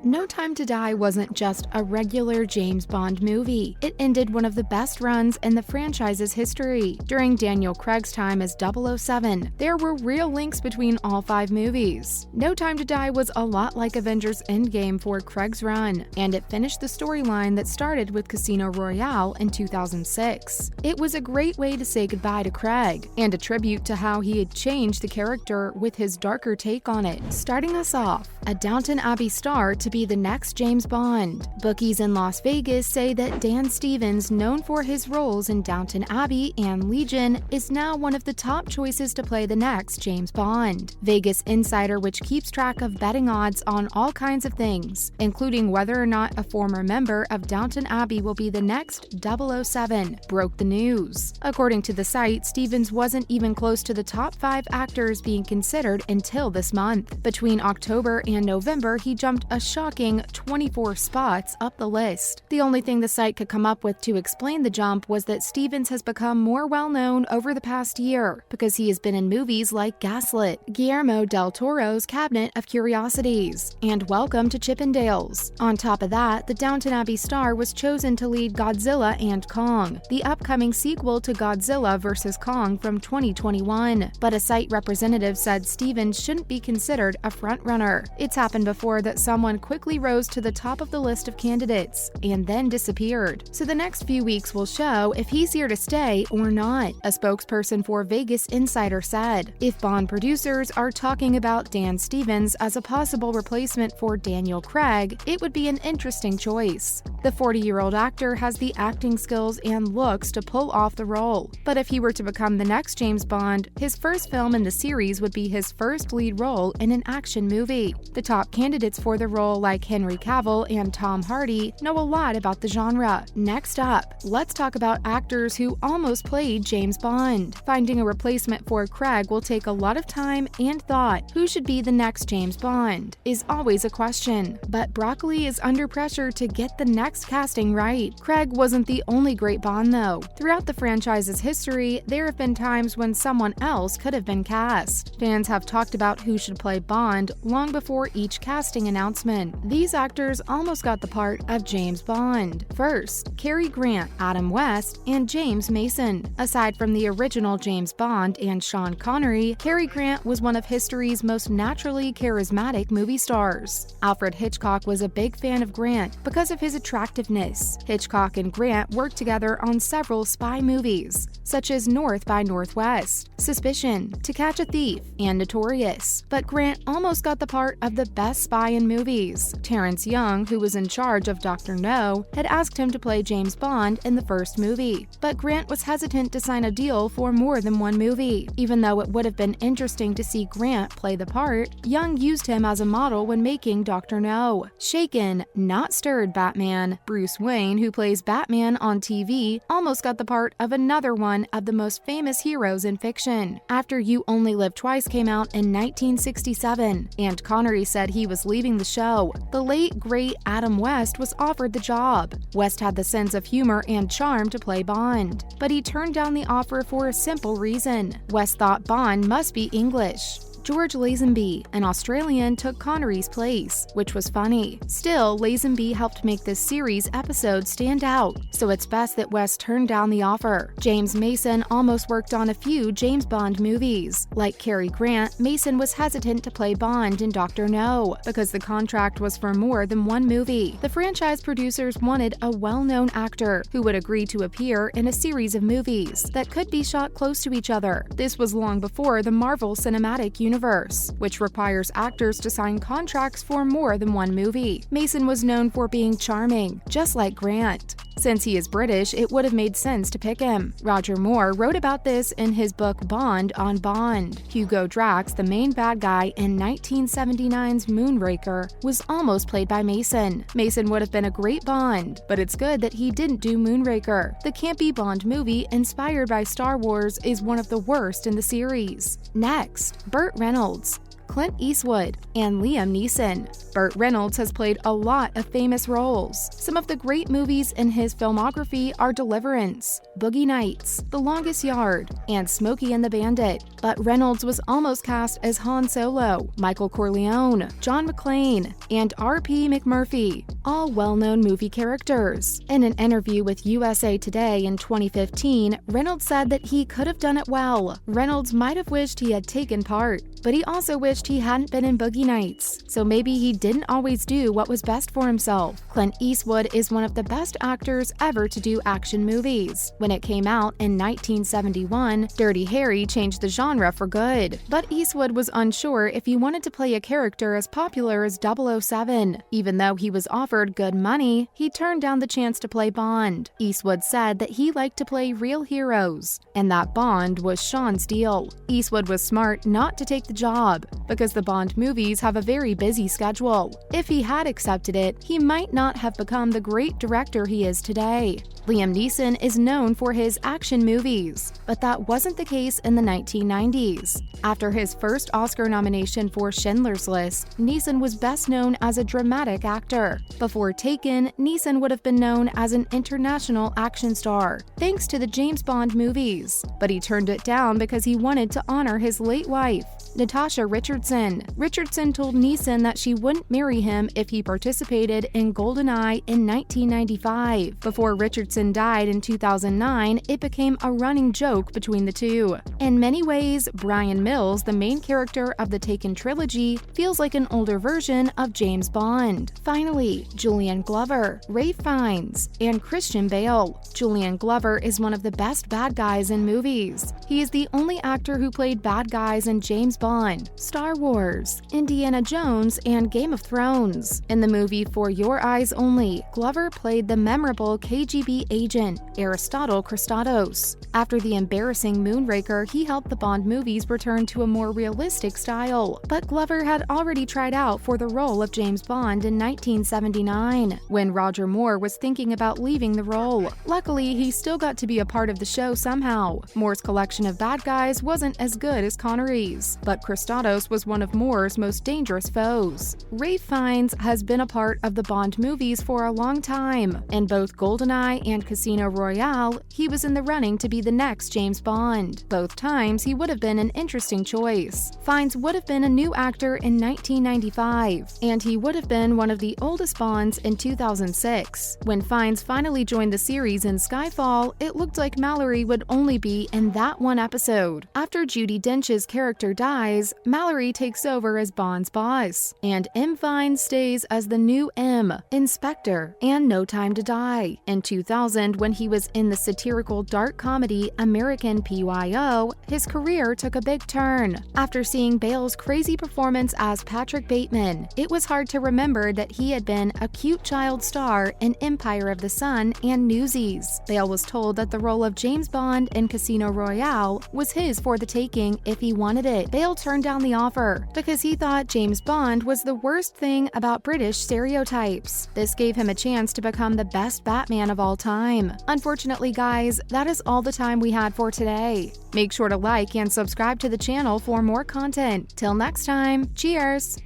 No Time to Die wasn't just a regular James Bond movie. It ended one of the best runs in the franchise's history. During Daniel Craig's time as 007, there were real links between all 5 movies. No Time to Die was a lot like Avengers Endgame for Craig's run, and it finished the storyline that started with Casino Royale in 2006. It was a great way to say goodbye to Craig, and a tribute to how he had changed the character with his darker take on it. Starting us off, a Downton Abbey star to be the next James Bond. Bookies in Las Vegas say that Dan Stevens, known for his roles in Downton Abbey and Legion, is now one of the top choices to play the next James Bond. Vegas Insider, which keeps track of betting odds on all kinds of things, including whether or not a former member of Downton Abbey will be the next 007, broke the news. According to the site, Stevens wasn't even close to the top 5 actors being considered until this month. Between October and November, he jumped a shocking 24 spots up the list. The only thing the site could come up with to explain the jump was that Stevens has become more well-known over the past year because he has been in movies like Gaslit, Guillermo del Toro's Cabinet of Curiosities, and Welcome to Chippendales. On top of that, the Downton Abbey star was chosen to lead Godzilla and Kong, the upcoming sequel to Godzilla vs. Kong from 2021. But a site representative said Stevens shouldn't be considered a frontrunner. It's happened before that someone quickly rose to the top of the list of candidates and then disappeared. So the next few weeks will show if he's here to stay or not, a spokesperson for Vegas Insider said. If Bond producers are talking about Dan Stevens as a possible replacement for Daniel Craig, it would be an interesting choice. The 40-year-old actor has the acting skills and looks to pull off the role. But if he were to become the next James Bond, his first film in the series would be his first lead role in an action movie. The top candidates for the role, like Henry Cavill and Tom Hardy, know a lot about the genre. Next up, let's talk about actors who almost played James Bond. Finding a replacement for Craig will take a lot of time and thought. Who should be the next James Bond is always a question, but Broccoli is under pressure to get the next casting right. Craig wasn't the only great Bond though. Throughout the franchise's history, there have been times when someone else could have been cast. Fans have talked about who should play Bond long before each casting announcement. These actors almost got the part of James Bond. First, Cary Grant, Adam West, and James Mason. Aside from the original James Bond and Sean Connery, Cary Grant was one of history's most naturally charismatic movie stars. Alfred Hitchcock was a big fan of Grant because of his attractiveness. Hitchcock and Grant worked together on several spy movies, such as North by Northwest, Suspicion, To Catch a Thief, and Notorious. But Grant almost got the part of the best spy in movies. Terrence Young, who was in charge of Dr. No, had asked him to play James Bond in the first movie. But Grant was hesitant to sign a deal for more than one movie. Even though it would have been interesting to see Grant play the part, Young used him as a model when making Dr. No. Shaken, not stirred Batman. Bruce Wayne, who plays Batman on TV, almost got the part of another one of the most famous heroes in fiction. After You Only Live Twice came out in 1967, and Connery said he was leaving the show, the late, great Adam West was offered the job. West had the sense of humor and charm to play Bond, but he turned down the offer for a simple reason. West thought Bond must be English. George Lazenby, an Australian, took Connery's place, which was funny. Still, Lazenby helped make this series episode stand out, so it's best that West turned down the offer. James Mason almost worked on a few James Bond movies. Like Cary Grant, Mason was hesitant to play Bond in Dr. No, because the contract was for more than one movie. The franchise producers wanted a well-known actor who would agree to appear in a series of movies that could be shot close to each other. This was long before the Marvel Cinematic Universe, which requires actors to sign contracts for more than one movie. Mason was known for being charming, just like Grant. Since he is British, it would have made sense to pick him. Roger Moore wrote about this in his book Bond on Bond. Hugo Drax, the main bad guy in 1979's Moonraker, was almost played by Mason. Mason would have been a great Bond, but it's good that he didn't do Moonraker. The campy Bond movie, inspired by Star Wars, is one of the worst in the series. Next, Burt Reynolds. Clint Eastwood, and Liam Neeson. Burt Reynolds has played a lot of famous roles. Some of the great movies in his filmography are Deliverance, Boogie Nights, The Longest Yard, and Smokey and the Bandit. But Reynolds was almost cast as Han Solo, Michael Corleone, John McClane, and R.P. McMurphy, all well-known movie characters. In an interview with USA Today in 2015, Reynolds said that he could have done it well. Reynolds might have wished he had taken part, but he also wished he hadn't been in Boogie Nights, so maybe he didn't always do what was best for himself. Clint Eastwood is one of the best actors ever to do action movies. When it came out in 1971, Dirty Harry changed the genre for good, but Eastwood was unsure if he wanted to play a character as popular as 007. Even though he was offered good money, he turned down the chance to play Bond. Eastwood said that he liked to play real heroes, and that Bond was Sean's deal. Eastwood was smart not to take the job, because the Bond movies have a very busy schedule. If he had accepted it, he might not have become the great director he is today. Liam Neeson is known for his action movies, but that wasn't the case in the 1990s. After his first Oscar nomination for Schindler's List, Neeson was best known as a dramatic actor. Before Taken, Neeson would have been known as an international action star, thanks to the James Bond movies, but he turned it down because he wanted to honor his late wife, Natasha Richardson. Richardson told Neeson that she wouldn't marry him if he participated in GoldenEye in 1995. Before Richardson died in 2009, it became a running joke between the two. In many ways, Brian Mills, the main character of the Taken trilogy, feels like an older version of James Bond. Finally, Julian Glover, Ralph Fiennes, and Christian Bale. Julian Glover is one of the best bad guys in movies. He is the only actor who played bad guys in James Bond, Star Wars, Indiana Jones, and Game of Thrones. In the movie For Your Eyes Only, Glover played the memorable KGB agent, Aristotle Christados. After the embarrassing Moonraker, he helped the Bond movies return to a more realistic style. But Glover had already tried out for the role of James Bond in 1979, when Roger Moore was thinking about leaving the role. Luckily, he still got to be a part of the show somehow. Moore's collection of bad guys wasn't as good as Connery's, but Christados was one of Moore's most dangerous foes. Ralph Fiennes has been a part of the Bond movies for a long time. In both GoldenEye and Casino Royale, he was in the running to be the next James Bond. Both times, he would have been an interesting choice. Fiennes would have been a new actor in 1995, and he would have been one of the oldest Bonds in 2006. When Fiennes finally joined the series in Skyfall, it looked like Mallory would only be in that one episode. After Judi Dench's character dies, Mallory takes over as Bond's boss, and M. Fiennes stays as the new M, Inspector, and No Time to Die. In 2000, when he was in the satirical dark comedy American PYO, his career took a big turn. After seeing Bale's crazy performance as Patrick Bateman, it was hard to remember that he had been a cute child star in Empire of the Sun and Newsies. Bale was told that the role of James Bond in Casino Royale was his for the taking if he wanted it. Bale turned down the offer because he thought James Bond was the worst thing about British stereotypes. This gave him a chance to become the best Batman of all time. Unfortunately, guys, that is all the time we had for today. Make sure to like and subscribe to the channel for more content. Till next time, cheers!